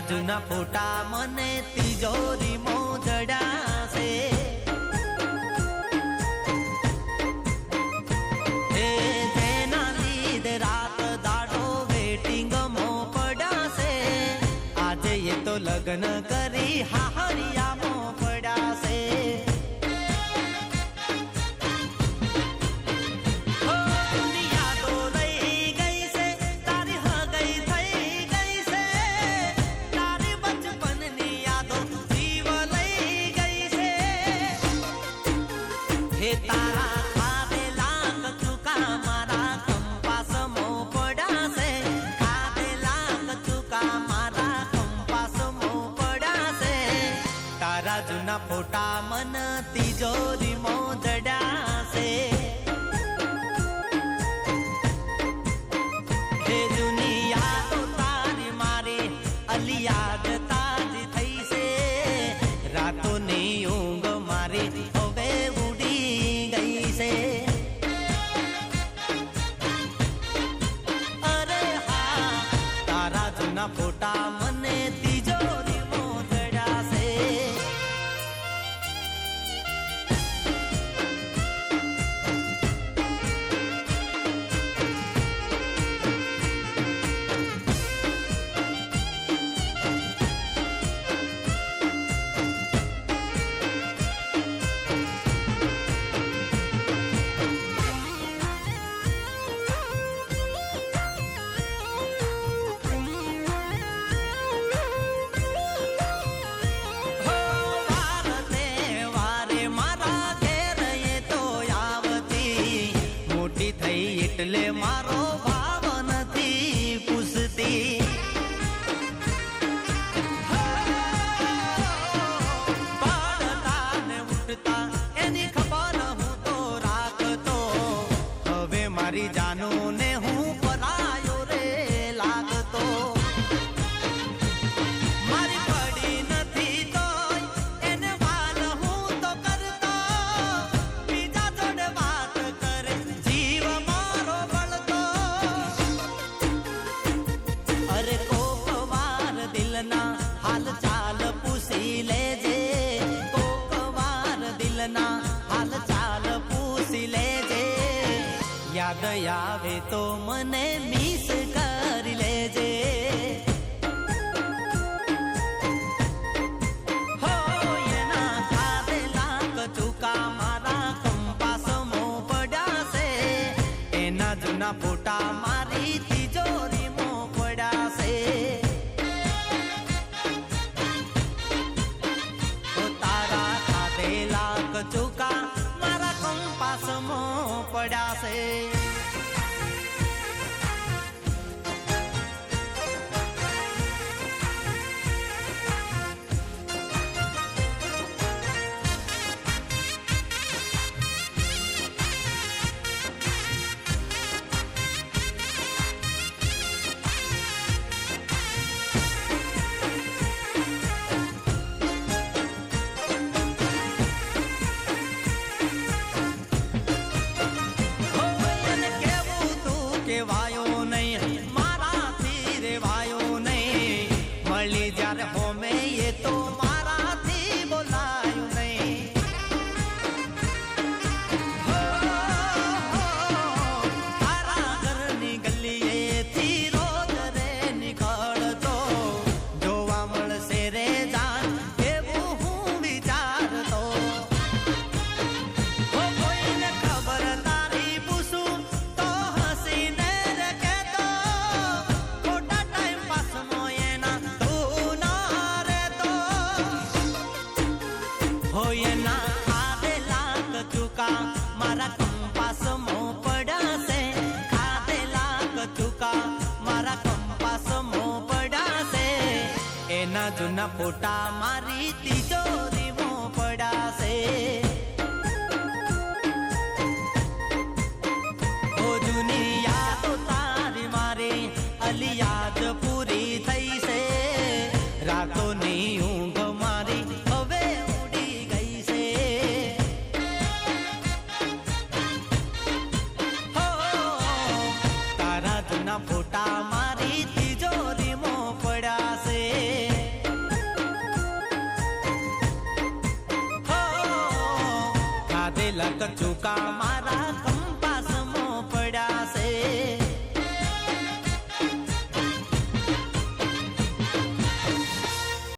જૂના ફોટા મને તિજોરીમાં જડાશે. તેના લીધે રાત દાડો વેટિંગમાં પડાશે. આજે એ તો લગ્ન કરી હાહરિયામાં પડાશે. હે તારા ખાધેલા કચુકા મારા કંપાસમાં પડાશે. ખાધેલા કચુકા મારા કંપાસમાં પડાશે. તારા જૂના ફોટા મન તિજોરીમાં જડાશે. હે જૂની યાદો તારી મારી અલિયાદ તાજી થઈ છે. રાતોની ઊંઘ મારી હવે અરે હા તારા જૂના ફોટા મને તિજોરીમાં જડાશે. થઈ એટલે મારો ભાવ નથી પૂછતી. પાડતા ને ઉઠતા એની ખબર હું તો રાખતો. હવે મારી જાનું ને હું પરાયો રે લાગતો. મારી પડી નથી તો એને વાલ હું તો કરતો. બીજા જોડે વાત કરે જીવ મારો બળતો. અરે કોક વાર દિલના હાલ ચાલ પૂછી લેજે. કોક વાર દિલના હાલ ચાલ પૂછી લેજે. યાદ આવે તો મને મિસ કરી લેજે. હો એના ખાધેલા કચુકા મારા કંપાસમાં પડાશે. એના જૂના ફોટા મારી તિજોરીમાં પડાશે. તારા ખાધેલા કચુકા મારા કંપાસમાં પડાશે. કેવાયો નહીં મારાથી રેવાયો નહીં. મળી જ્યારે હોમે એ તો મારાથી બોલાયું નહીં. તારા ઘરની ગલીએથી રોજ રે નીકળતો. જોવા મળશે રે જાન એવું હું વિચારતો. કોઈને ખબર તારી પૂછું તો હસીને રે કહેતો. ખોટા ટાઈમ પાસમાં એના તું ના રહેતો. હોય એના ખાધેલા કચુકા મારા કંપાસમાં પડાશે. ખાધેલા કચુકા મારા કંપાસમાં પડાશે. એના જૂના ફોટા મારા